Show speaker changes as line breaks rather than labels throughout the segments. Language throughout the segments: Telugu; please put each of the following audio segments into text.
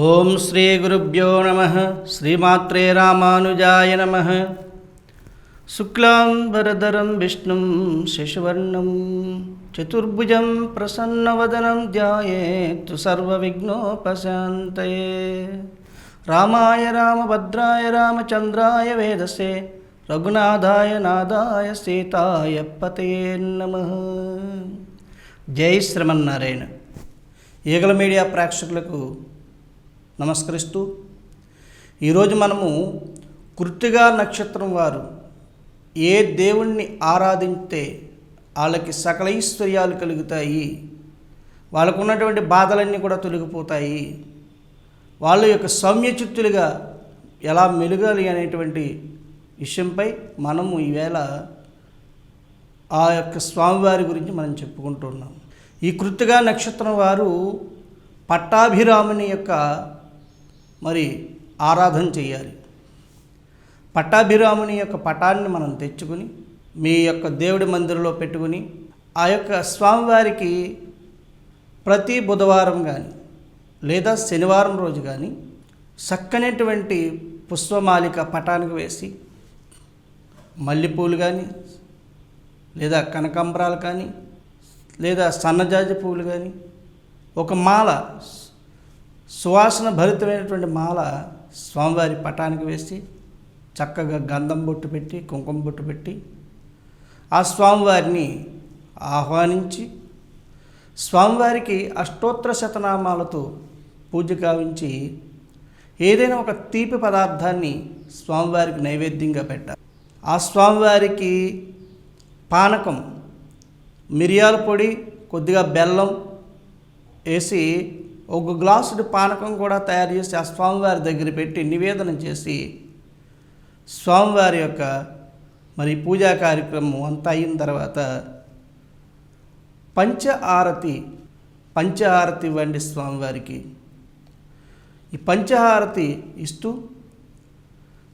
ఓం శ్రీ గురుభ్యో నమః. శ్రీమాత్రే రామానుజాయ నమః. శుక్లాంబరధరం విష్ణుం శశివర్ణం చతుర్భుజం ప్రసన్నవదనం ధ్యాయేత్ సర్వవిఘ్నోపశాంతయే. రామాయ రామభద్రాయ రామచంద్రాయ వేదసే రఘునాథాయ నాదాయ సీతాయ పతయే నమః. జై శ్రీమన్నారాయణ. ఈగల మీడియా ప్రేక్షకులకు నమస్కరిస్తూ ఈరోజు మనము కృత్తిగా నక్షత్రం వారు ఏ దేవుణ్ణి ఆరాధించితే వాళ్ళకి సకల ఐశ్వర్యాలు కలుగుతాయి, వాళ్ళకు ఉన్నటువంటి బాధలన్నీ కూడా తొలగిపోతాయి, వాళ్ళ యొక్క సౌమ్యచిత్తులుగా ఎలా మెలగాలి అనేటువంటి విషయంపై మనము ఈవేళ ఆ యొక్క స్వామివారి గురించి మనం చెప్పుకుంటున్నాం. ఈ కృత్తిగా నక్షత్రం వారు పట్టాభిరాముని యొక్క ఆరాధన చేయాలి. పట్టాభిరాముని యొక్క పటాన్ని మనం తెచ్చుకుని మీ యొక్క దేవుడి మందిరంలో పెట్టుకుని ఆ యొక్క స్వామివారికి ప్రతి బుధవారం కానీ లేదా శనివారం రోజు కానీ చక్కనటువంటి పుష్పమాలిక పటానికి వేసి మల్లెపూలు కానీ లేదా కనకాంబరాలు కానీ లేదా సన్నజాజి పువ్వులు కానీ ఒక మాల, సువాసన భరితమైనటువంటి మాల స్వామివారి పటానికి వేసి చక్కగా గంధం బొట్టు పెట్టి కుంకుమ బొట్టు పెట్టి ఆ స్వామివారిని ఆహ్వానించి స్వామివారికి అష్టోత్తర శతనామాలతో పూజ గావించి ఏదైనా ఒక తీపి పదార్థాన్ని స్వామివారికి నైవేద్యంగా పెట్టాలి. ఆ స్వామివారికి పానకం, మిరియాల పొడి, కొద్దిగా బెల్లం వేసి ఒక గ్లాసుడు పానకం కూడా తయారు చేసి ఆ స్వామివారి దగ్గర పెట్టి నివేదన చేసి స్వామివారి యొక్క పూజా కార్యక్రమం అంతా అయిన తర్వాత పంచహారతి ఇవ్వండి స్వామివారికి. ఈ పంచహారతి ఇస్తూ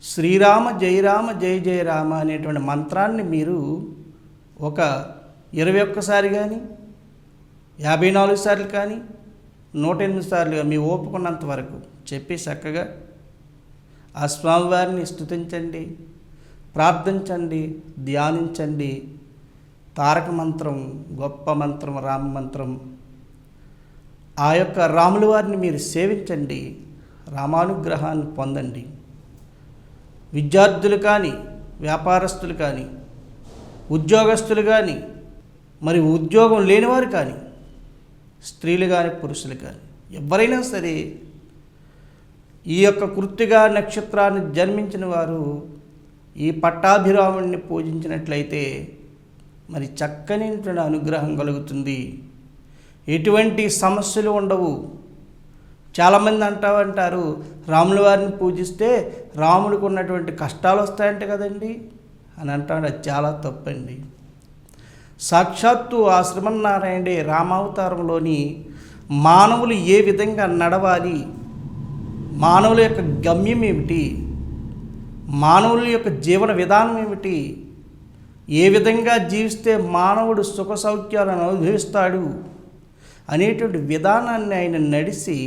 శ్రీరామ జయరామ జయ జయ రామ అనేటువంటి మంత్రాన్ని మీరు ఒక 21 సారి కానీ 54 సార్లు కానీ 108 సార్లుగా మీ ఓపుకున్నంత వరకు చెప్పి చక్కగా ఆ స్వామివారిని స్తుతించండి, ప్రార్థించండి, ధ్యానించండి. తారక మంత్రం, గొప్ప మంత్రం, రామ మంత్రం, ఆ యొక్క రాముల వారిని మీరు సేవించండి, రామానుగ్రహాన్ని పొందండి. విద్యార్థులు కానీ, వ్యాపారస్తులు కానీ, ఉద్యోగస్తులు కానీ, ఉద్యోగం లేనివారు కానీ, స్త్రీలు కానీ పురుషులు కానీ ఎవరైనా సరే ఈ యొక్క కృత్తిగా నక్షత్రాన్ని జన్మించిన వారు ఈ పట్టాభిరాముడిని పూజించినట్లయితే చక్కనైనటువంటి అనుగ్రహం కలుగుతుంది. ఎటువంటి సమస్యలు ఉండవు. చాలామంది అంటారు రాముల వారిని పూజిస్తే రాముడికి ఉన్నటువంటి కష్టాలు వస్తాయంటే కదండి అని అంటాడు. అది చాలా తప్పండి. సాక్షాత్తు ఆ శ్రీమన్నారాయణుడే రామావతారంలోని మానవులు ఏ విధంగా నడవాలి, మానవుల యొక్క గమ్యం ఏమిటి, మానవుల యొక్క జీవన విధానం ఏమిటి, ఏ విధంగా జీవిస్తే మానవుడు సుఖ సౌఖ్యాలను అనుభవిస్తాడు అనేటువంటి విధానాన్ని ఆయన నడిచి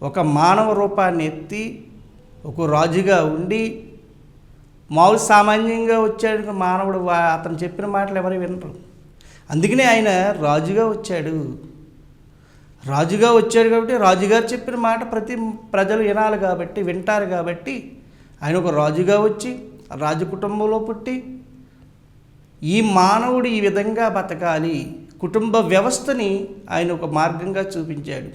ఒక మానవ రూపాన్ని ఎత్తి ఒక రాజుగా ఉండి మామూలు సామాన్యంగా వచ్చాడు మానవుడు. అతను చెప్పిన మాటలు ఎవరు వినరు. అందుకనే ఆయన రాజుగా వచ్చాడు కాబట్టి రాజుగారు చెప్పిన మాట ప్రతి ప్రజలు వినాలి కాబట్టి, వింటారు కాబట్టి ఆయన ఒక రాజుగా వచ్చి రాజు కుటుంబంలో పుట్టి ఈ మానవుడు ఈ విధంగా బతకాలి, కుటుంబ వ్యవస్థని ఆయన ఒక మార్గంగా చూపించాడు.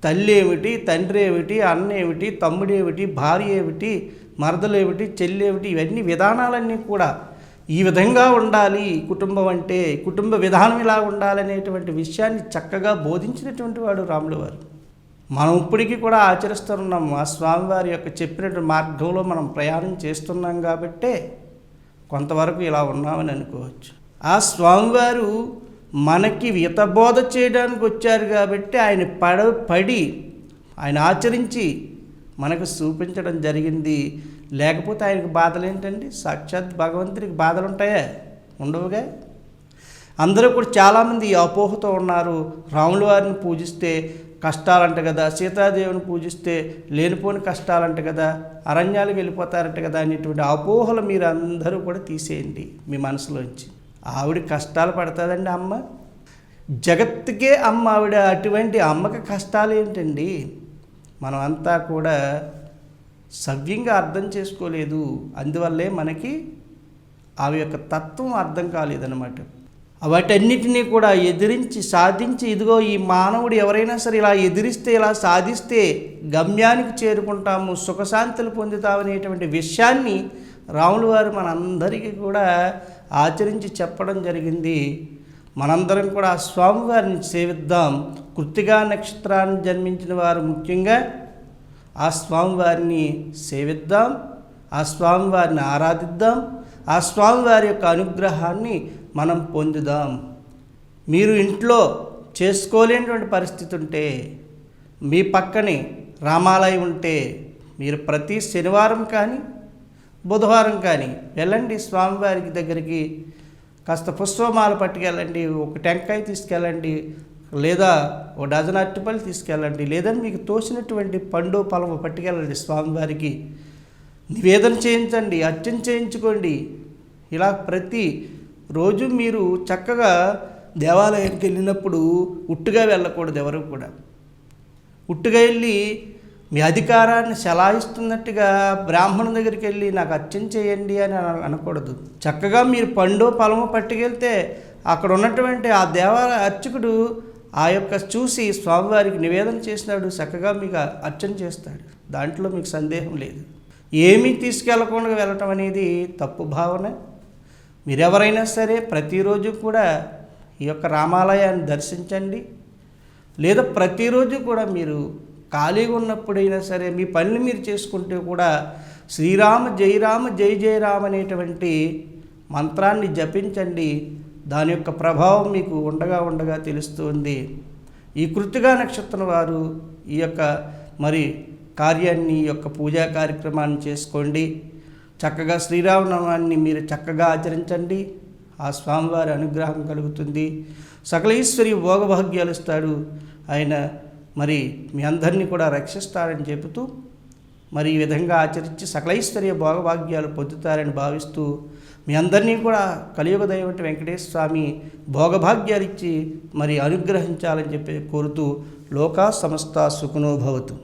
తల్లి ఏమిటి, తండ్రి ఏమిటి, అన్న ఏమిటి, తమ్ముడు ఏమిటి, భార్య ఏమిటి, మరదలు ఏమిటి, చెల్లి ఏమిటి, ఇవన్నీ విధానాలన్నీ కూడా ఈ విధంగా ఉండాలి, కుటుంబం అంటే కుటుంబ విధానం ఇలా ఉండాలనేటువంటి విషయాన్ని చక్కగా బోధించినటువంటి వాడు రాముల వారు. మనం ఇప్పటికీ కూడా ఆచరిస్తున్నాము. ఆ స్వామివారి యొక్క చెప్పినటువంటి మార్గంలో మనం ప్రయాణం చేస్తున్నాం కాబట్టే కొంతవరకు ఇలా ఉన్నామని అనుకోవచ్చు. ఆ స్వామివారు మనకి హితబోధ చేయడానికి వచ్చారు కాబట్టి ఆయన పడి ఆయన ఆచరించి మనకు చూపించడం జరిగింది. లేకపోతే ఆయనకు బాధలు ఏంటండి? సాక్షాత్ భగవంతుడికి బాధలు ఉంటాయా? ఉండవుగా. అందరూ కూడా చాలామంది ఈ అపోహతో ఉన్నారు. రాముల వారిని పూజిస్తే కష్టాలంట కదా, సీతాదేవిని పూజిస్తే లేనిపోని కష్టాలంట కదా, అరణ్యాలకు వెళ్ళిపోతారంట కదా అనేటువంటి అపోహలు మీరు అందరూ కూడా తీసేయండి మీ మనసులోంచి. ఆవిడ కష్టాలు పడుతుందండి అమ్మ, జగత్తుకే అమ్మ ఆవిడ. అటువంటి అమ్మకి కష్టాలు ఏంటండి? మనం అంతా కూడా సవ్యంగా అర్థం చేసుకోలేదు, అందువల్లే మనకి ఆమె యొక్క తత్వం అర్థం కాలేదన్నమాట. వాటన్నిటినీ కూడా ఎదిరించి సాధించి, ఇదిగో ఈ మానవుడు ఎవరైనా సరే ఇలా ఎదిరిస్తే, ఇలా సాధిస్తే గమ్యానికి చేరుకుంటాము, సుఖశాంతులు పొందుతామనేటువంటి విషయాన్ని రాములు వారు మనందరికీ కూడా ఆచరించి చెప్పడం జరిగింది. మనందరం కూడా ఆ స్వామివారిని సేవిద్దాం. కృత్తికా నక్షత్రాన్ని జన్మించిన వారు ముఖ్యంగా ఆ స్వామివారిని సేవిద్దాం, ఆ స్వామివారిని ఆరాధిద్దాం, ఆ స్వామివారి యొక్క అనుగ్రహాన్ని మనం పొందుదాం. మీరు ఇంట్లో చేసుకోలేనటువంటి పరిస్థితి ఉంటే, మీ పక్కనే రామాలయం ఉంటే, మీరు ప్రతి శనివారం కానీ బుధవారం కానీ వెళ్ళండి స్వామివారికి దగ్గరికి. కాస్త పుష్పమాల పట్టుకెళ్ళండి, ఒక టెంకాయ తీసుకెళ్ళండి, లేదా ఒక డజన్ అరటిపళ్ళు తీసుకెళ్ళండి, లేదని మీకు తోచినటువంటి పండు పొలము పట్టుకెళ్ళండి. స్వామివారికి నివేదన చేయించండి, అర్చన చేయించుకోండి. ఇలా ప్రతి రోజు మీరు చక్కగా దేవాలయానికి వెళ్ళినప్పుడు ఉట్టుగా వెళ్ళకూడదు. ఎవరు కూడా ఉట్టుగా వెళ్ళి మీ అధికారాన్ని చలాయిస్తున్నట్టుగా బ్రాహ్మణుని దగ్గరికి వెళ్ళి నాకు అర్చన చేయండి అని అనకూడదు. చక్కగా మీరు పండు పొలము పట్టుకెళ్తే అక్కడ ఉన్నటువంటి ఆ దేవాలయ అర్చకుడు ఆ యొక్క చూసి స్వామివారికి నివేదన చేసినాడు, చక్కగా మీకు అర్చన చేస్తాడు. దాంట్లో మీకు సందేహం లేదు. ఏమీ తీసుకెళ్లకుండా వెళ్ళటం అనేది తప్పు భావన. మీరెవరైనా సరే ప్రతిరోజు కూడా ఈ యొక్క రామాలయాన్ని దర్శించండి, లేదా ప్రతిరోజు కూడా మీరు ఖాళీగా ఉన్నప్పుడైనా సరే మీ పనులు మీరు చేసుకుంటే కూడా శ్రీరామ జయ జయ రామ అనేటువంటి మంత్రాన్ని జపించండి. దాని యొక్క ప్రభావం మీకు ఉండగా తెలుస్తుంది. ఈ కృత్తికా నక్షత్రం వారు ఈ యొక్క కార్యాన్ని, ఈ యొక్క పూజా కార్యక్రమాన్ని చేసుకోండి. చక్కగా శ్రీరామనామాన్ని మీరు చక్కగా ఆచరించండి. ఆ స్వామివారి అనుగ్రహం కలుగుతుంది. సకల ఈశ్వరి భోగభాగ్యాలు ఇస్తాడు ఆయన. మీ అందరినీ కూడా రక్షిస్తారని చెబుతూ ఈ విధంగా ఆచరించి సకలైశ్వర్య భోగభాగ్యాలు పొందుతారని భావిస్తూ మీ అందరినీ కూడా కలియుగ దైవం వెంకటేశ్వర స్వామి భోగభాగ్యాలు ఇచ్చి అనుగ్రహించాలని చెప్పి కోరుతూ లోకా సమస్త సుఖినో భవతు.